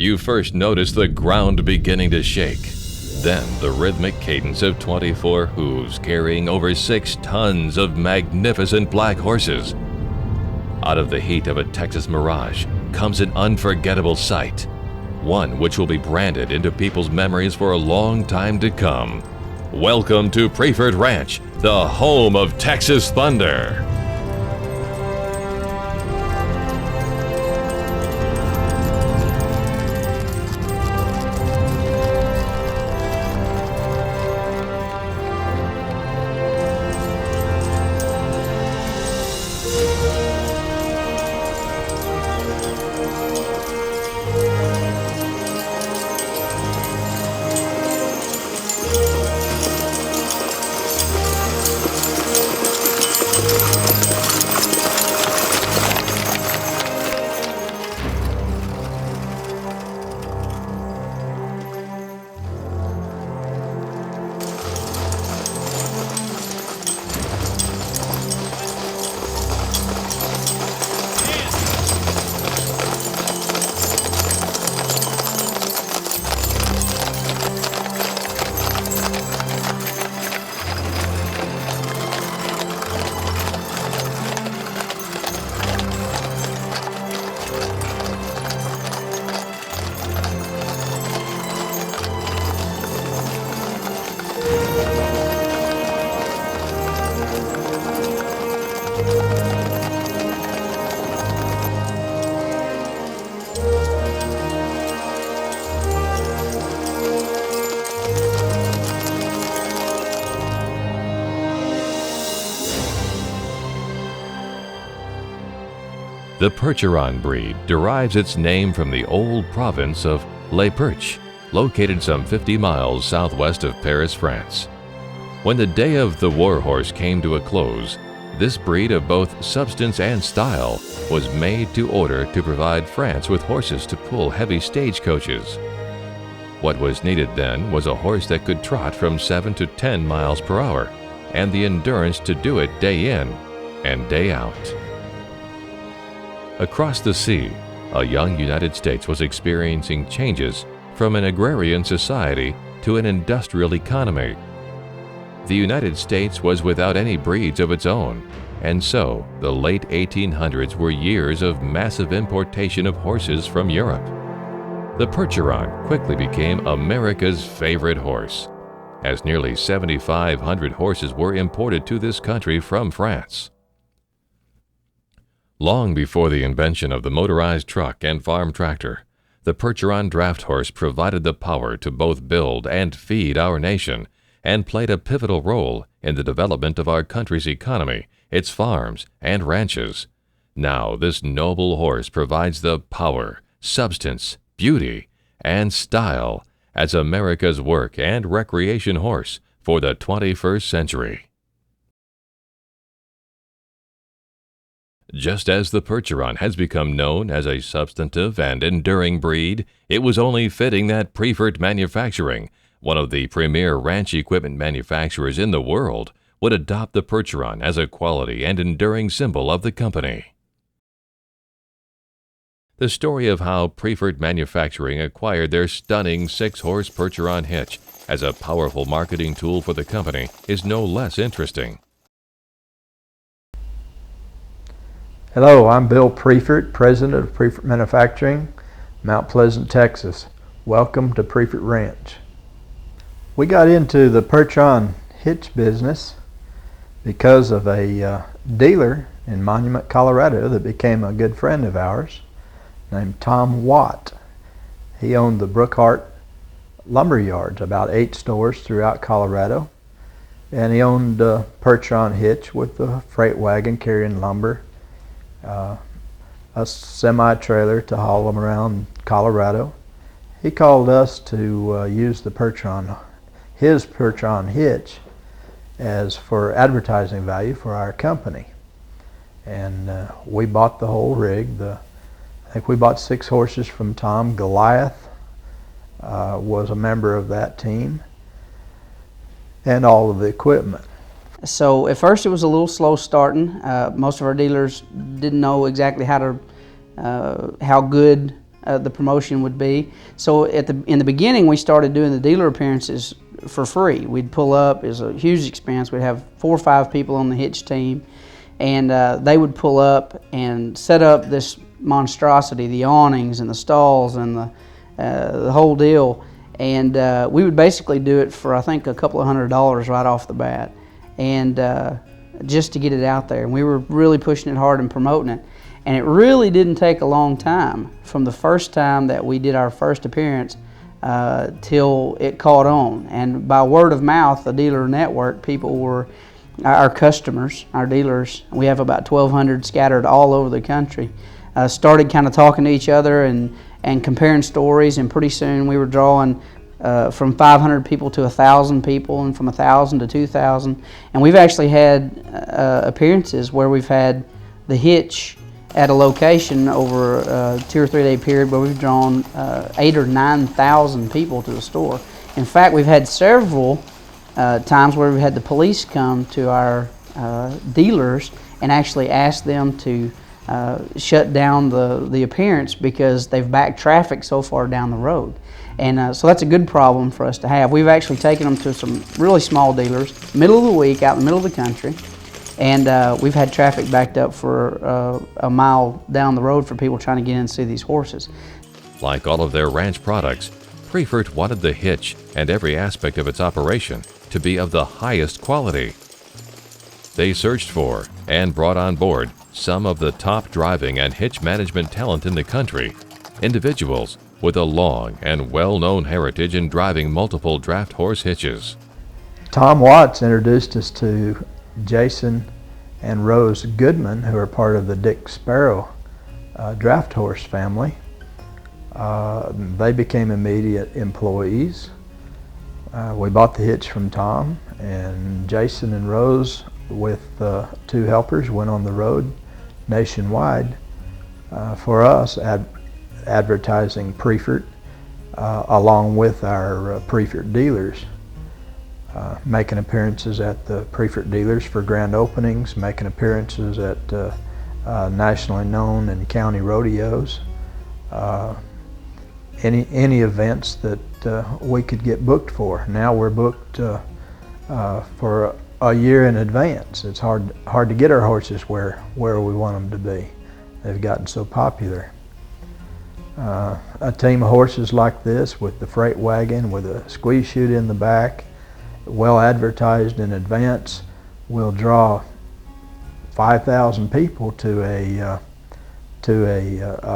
you first notice the ground beginning to shake. Then the rhythmic cadence of 24 hooves carrying over 6 tons of magnificent black horses. Out of the heat of a Texas mirage comes an unforgettable sight, one which will be branded into people's memories for a long time to come. Welcome to Priefert Ranch, the home of Texas Thunder. The Percheron breed derives its name from the old province of Le Perche, located some 50 miles southwest of Paris, France. When the day of the war horse came to a close, this breed of both substance and style was made to order to provide France with horses to pull heavy stagecoaches. What was needed then was a horse that could trot from 7 to 10 miles per hour, and the endurance to do it day in and day out. Across the sea, a young United States was experiencing changes from an agrarian society to an industrial economy. The United States was without any breeds of its own, and so the late 1800s were years of massive importation of horses from Europe. The Percheron quickly became America's favorite horse, as nearly 7,500 horses were imported to this country from France. Long before the invention of the motorized truck and farm tractor, the Percheron draft horse provided the power to both build and feed our nation, and played a pivotal role in the development of our country's economy, its farms, and ranches. Now this noble horse provides the power, substance, beauty, and style as America's work and recreation horse for the 21st century. Just as the Percheron has become known as a substantive and enduring breed, it was only fitting that Priefert Manufacturing, one of the premier ranch equipment manufacturers in the world, would adopt the Percheron as a quality and enduring symbol of the company. The story of how Priefert Manufacturing acquired their stunning 6-horse Percheron hitch as a powerful marketing tool for the company is no less interesting. Hello, I'm Bill Priefert, President of Priefert Manufacturing, Mount Pleasant, Texas. Welcome to Priefert Ranch. We got into the Percheron hitch business because of a dealer in Monument, Colorado that became a good friend of ours named Tom Watt. He owned the Brookhart lumber yards, about 8 stores throughout Colorado, and he owned a Percheron hitch with a freight wagon carrying lumber, a semi-trailer to haul them around Colorado. He called us to use the Percheron, his Percheron hitch, as for advertising value for our company. And we bought the whole rig. I think we bought 6 horses from Tom. Goliath was a member of that team, and all of the equipment. So at first it was a little slow starting. Most of our dealers didn't know exactly how good the promotion would be. So in the beginning, we started doing the dealer appearances for free. We'd pull up. It was a huge expense. We'd have 4 or 5 people on the Hitch team, and they would pull up and set up this monstrosity, the awnings and the stalls and the whole deal. And we would basically do it for, I think, a couple of $100 right off the bat, and just to get it out there. And we were really pushing it hard and promoting it. And it really didn't take a long time from the first time that we did our first appearance till it caught on. And by word of mouth, the dealer network, people were our customers, our dealers. We have about 1,200 scattered all over the country. Started kind of talking to each other and comparing stories, and pretty soon we were drawing from 500 people to 1,000 people, and from 1,000 to 2,000. And we've actually had appearances where we've had the Hitch at a location over a 2 or 3 day period where we've drawn 8,000 or 9,000 people to the store. In fact, we've had several times where we've had the police come to our dealers and actually ask them to shut down the appearance because they've backed traffic so far down the road. And so that's a good problem for us to have. We've actually taken them to some really small dealers, middle of the week, out in the middle of the country, and we've had traffic backed up for a mile down the road for people trying to get in and see these horses. Like all of their ranch products, Priefert wanted the Hitch and every aspect of its operation to be of the highest quality. They searched for and brought on board some of the top driving and hitch management talent in the country, individuals with a long and well-known heritage in driving multiple draft horse hitches. Tom Watts introduced us to Jason and Rose Goodman, who are part of the Dick Sparrow draft horse family. They became immediate employees. We bought the hitch from Tom, and Jason and Rose, with 2 helpers, went on the road nationwide for us, advertising Priefert along with our Priefert dealers, making appearances at the Priefert dealers for grand openings, making appearances at nationally known and county rodeos, any events that we could get booked for. Now we're booked for a year in advance. It's hard to get our horses where we want them to be. They've gotten so popular. A team of horses like this, with the freight wagon, with a squeeze chute in the back, well advertised in advance, will draw 5,000 people to a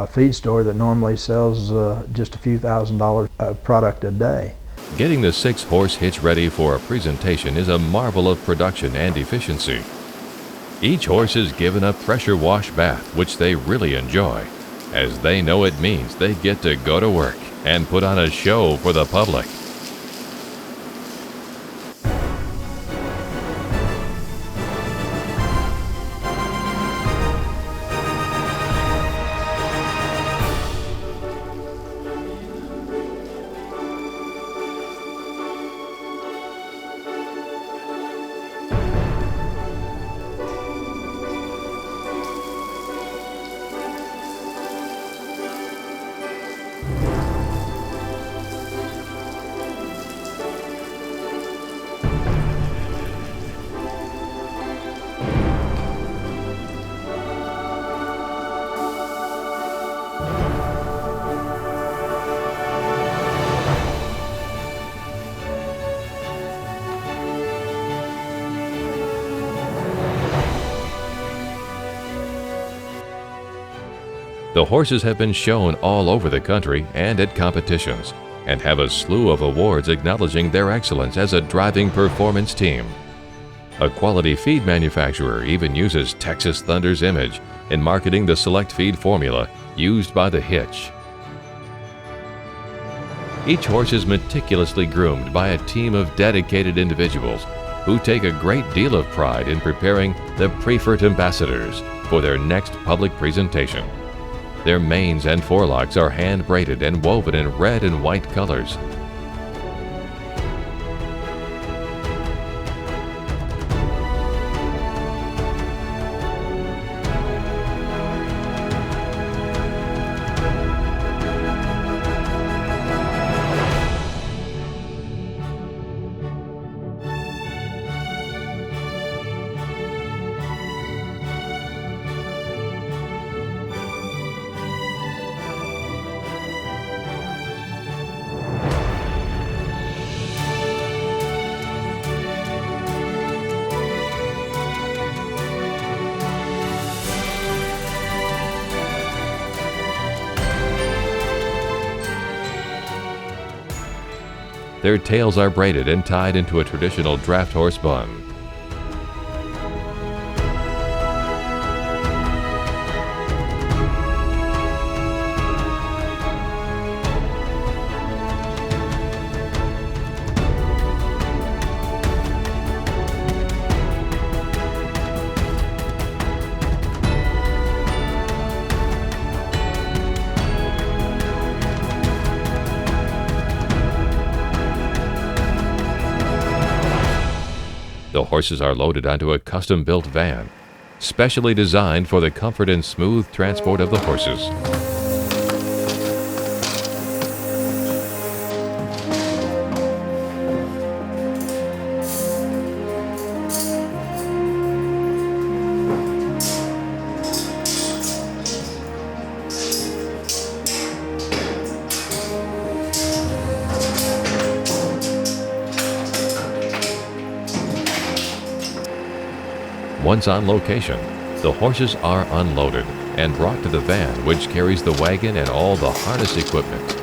feed store that normally sells just a few $1,000s of product a day. Getting the 6-horse hitch ready for a presentation is a marvel of production and efficiency. Each horse is given a pressure wash bath, which they really enjoy, as they know it means they get to go to work and put on a show for the public. The horses have been shown all over the country and at competitions, and have a slew of awards acknowledging their excellence as a driving performance team. A quality feed manufacturer even uses Texas Thunder's image in marketing the select feed formula used by the Hitch. Each horse is meticulously groomed by a team of dedicated individuals who take a great deal of pride in preparing the Priefert ambassadors for their next public presentation. Their manes and forelocks are hand-braided and woven in red and white colors. Their tails are braided and tied into a traditional draft horse bun. The horses are loaded onto a custom-built van, specially designed for the comfort and smooth transport of the horses. Once on location, the horses are unloaded and brought to the van, which carries the wagon and all the harness equipment.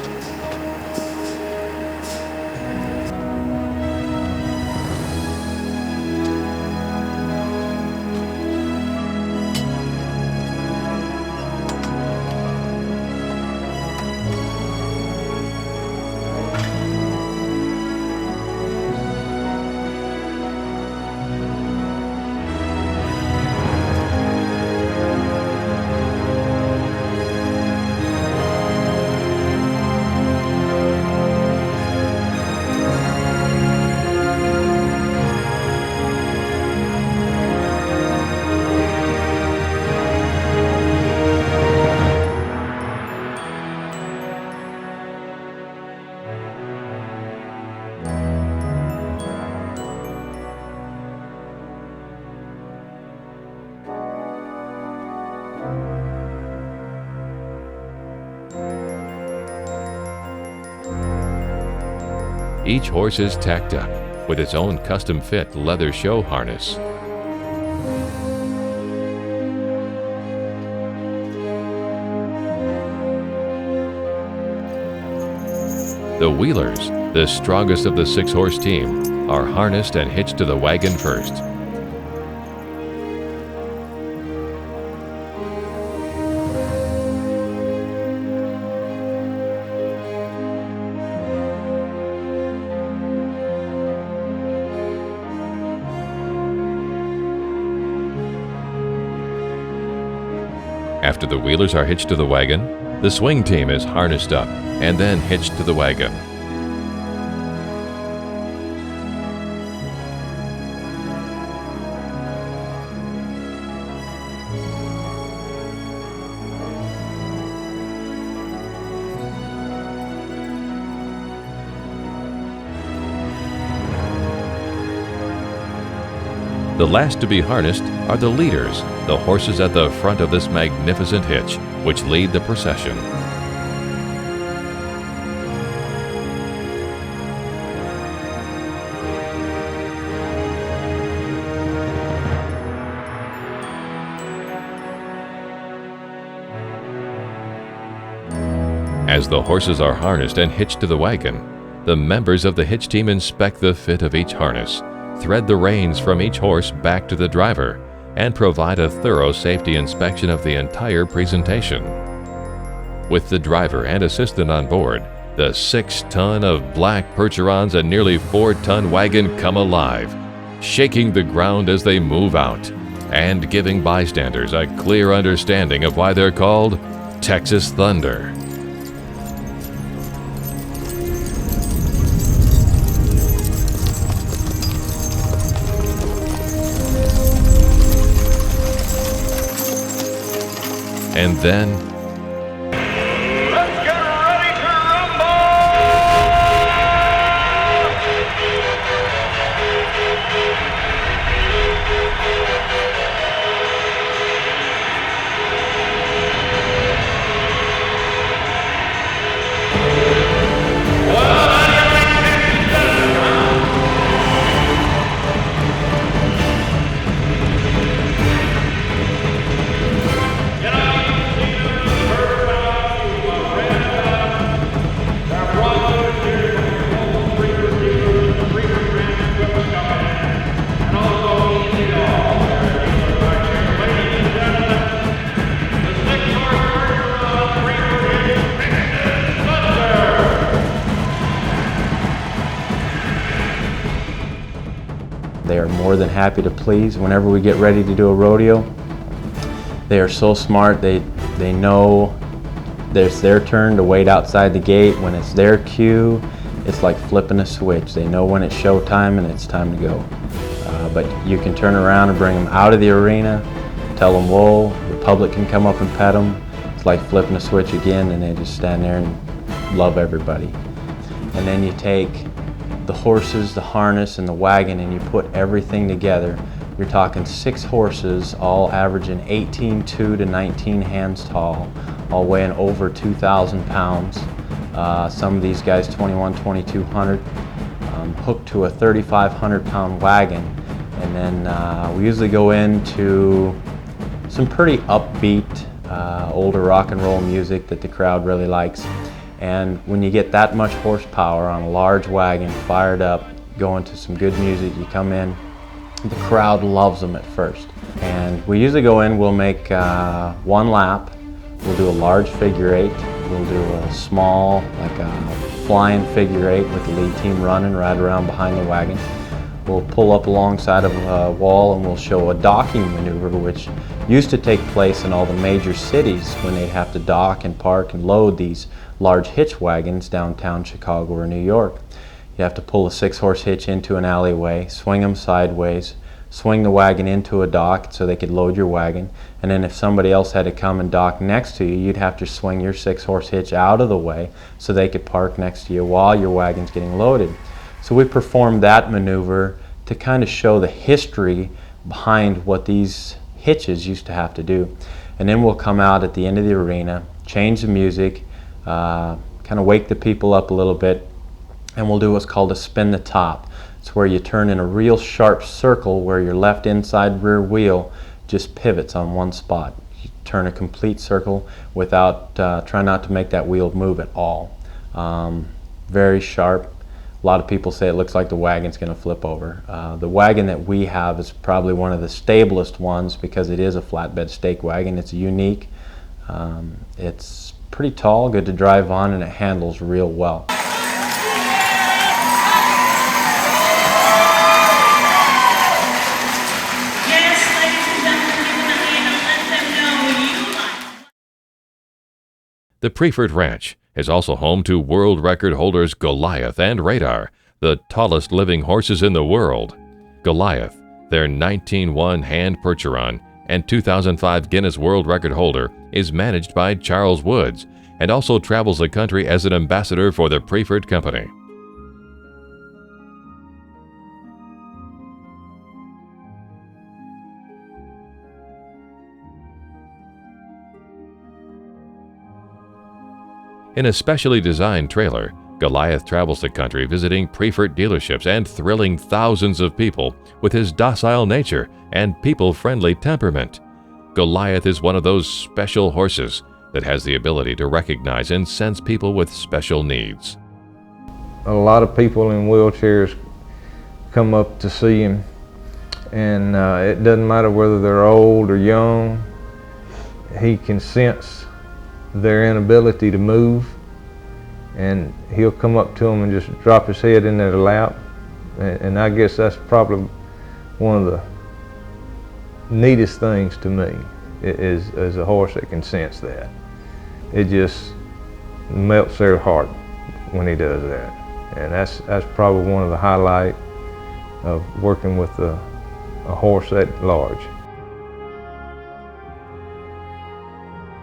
Each horse is tacked up with its own custom-fit leather show harness. The wheelers, the strongest of the 6-horse team, are harnessed and hitched to the wagon first. After the wheelers are hitched to the wagon, the swing team is harnessed up and then hitched to the wagon. The last to be harnessed are the leaders, the horses at the front of this magnificent hitch, which lead the procession. As the horses are harnessed and hitched to the wagon, the members of the hitch team inspect the fit of each harness, thread the reins from each horse back to the driver, and provide a thorough safety inspection of the entire presentation. With the driver and assistant on board, the 6-ton of black Percherons and nearly 4-ton wagon come alive, shaking the ground as they move out, and giving bystanders a clear understanding of why they're called Texas Thunder. And then, let's get ready to rumble! Well, get out, are more than happy to please. Whenever we get ready to do a rodeo, they are so smart. They know it's their turn to wait outside the gate. When it's their cue, it's like flipping a switch. They know when it's show time and it's time to go. But you can turn around and bring them out of the arena, tell them whoa, the public can come up and pet them. It's like flipping a switch again, and they just stand there and love everybody. And then you take the horses, the harness, and the wagon, and you put everything together. You're talking 6 horses, all averaging 18.2 to 19 hands tall, all weighing over 2,000 pounds. Some of these guys 2,200, hooked to a 3,500 pound wagon. And then we usually go into some pretty upbeat, older rock and roll music that the crowd really likes. And when you get that much horsepower on a large wagon, fired up, going to some good music, you come in, the crowd loves them at first. And we usually go in, we'll make 1 lap, we'll do a large figure 8, we'll do a small, like a flying figure 8 with the lead team running right around behind the wagon. We'll pull up alongside of a wall and we'll show a docking maneuver, which used to take place in all the major cities when they have to dock and park and load these large hitch wagons downtown Chicago or New York. You have to pull a 6-horse hitch into an alleyway, swing them sideways, swing the wagon into a dock so they could load your wagon, and then if somebody else had to come and dock next to you, you'd have to swing your 6-horse hitch out of the way so they could park next to you while your wagon's getting loaded. So we performed that maneuver to kind of show the history behind what these hitches used to have to do. And then we'll come out at the end of the arena, change the music, kind of wake the people up a little bit, and we'll do what's called a spin the top. It's where you turn in a real sharp circle where your left inside rear wheel just pivots on one spot. You turn a complete circle without, try not to make that wheel move at all. Very sharp. A lot of people say it looks like the wagon's going to flip over. The wagon that we have is probably one of the stablest ones because it is a flatbed stake wagon. It's unique. It's pretty tall, good to drive on, and it handles real well. The Priefert Ranch is also home to world record holders Goliath and Radar, the tallest living horses in the world. Goliath, their 1901 hand Percheron and 2005 Guinness World Record holder, is managed by Charles Woods and also travels the country as an ambassador for the Priefert Company. In a specially designed trailer, Goliath travels the country visiting Priefert dealerships and thrilling thousands of people with his docile nature and people-friendly temperament. Goliath is one of those special horses that has the ability to recognize and sense people with special needs. A lot of people in wheelchairs come up to see him, and it doesn't matter whether they're old or young. He can sense their inability to move, and he'll come up to them and just drop his head in their lap. And I guess that's probably one of the neatest things to me, is a horse that can sense that. It just melts their heart when he does that. And that's probably one of the highlights of working with a horse that large.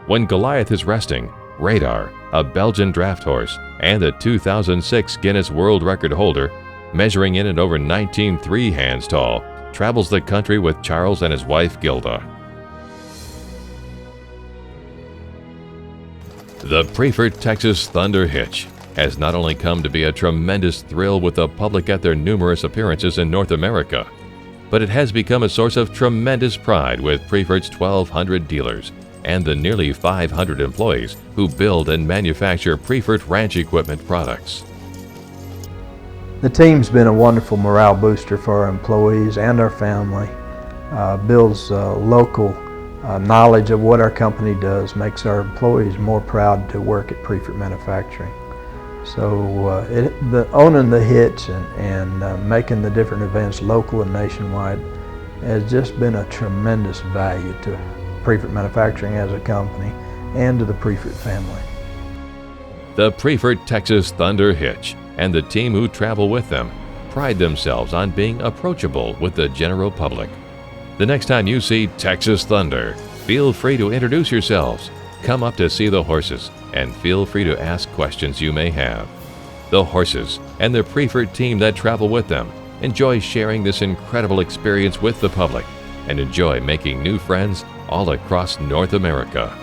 When Goliath is resting, Radar, a Belgian draft horse and the 2006 Guinness World Record holder, measuring in at over 19.3 hands tall, travels the country with Charles and his wife Gilda. The Priefert Texas Thunder Hitch has not only come to be a tremendous thrill with the public at their numerous appearances in North America, but it has become a source of tremendous pride with Priefert's 1,200 dealers and the nearly 500 employees who build and manufacture Priefert ranch equipment products. The team's been a wonderful morale booster for our employees and our family. Builds local knowledge of what our company does, makes our employees more proud to work at Priefert Manufacturing. So owning the Hitch and making the different events local and nationwide has just been a tremendous value to Priefert Manufacturing as a company and to the Priefert family. The Priefert Texas Thunder Hitch and the team who travel with them pride themselves on being approachable with the general public. The next time you see Texas Thunder, feel free to introduce yourselves, come up to see the horses, and feel free to ask questions you may have. The horses and the Priefert team that travel with them enjoy sharing this incredible experience with the public and enjoy making new friends all across North America.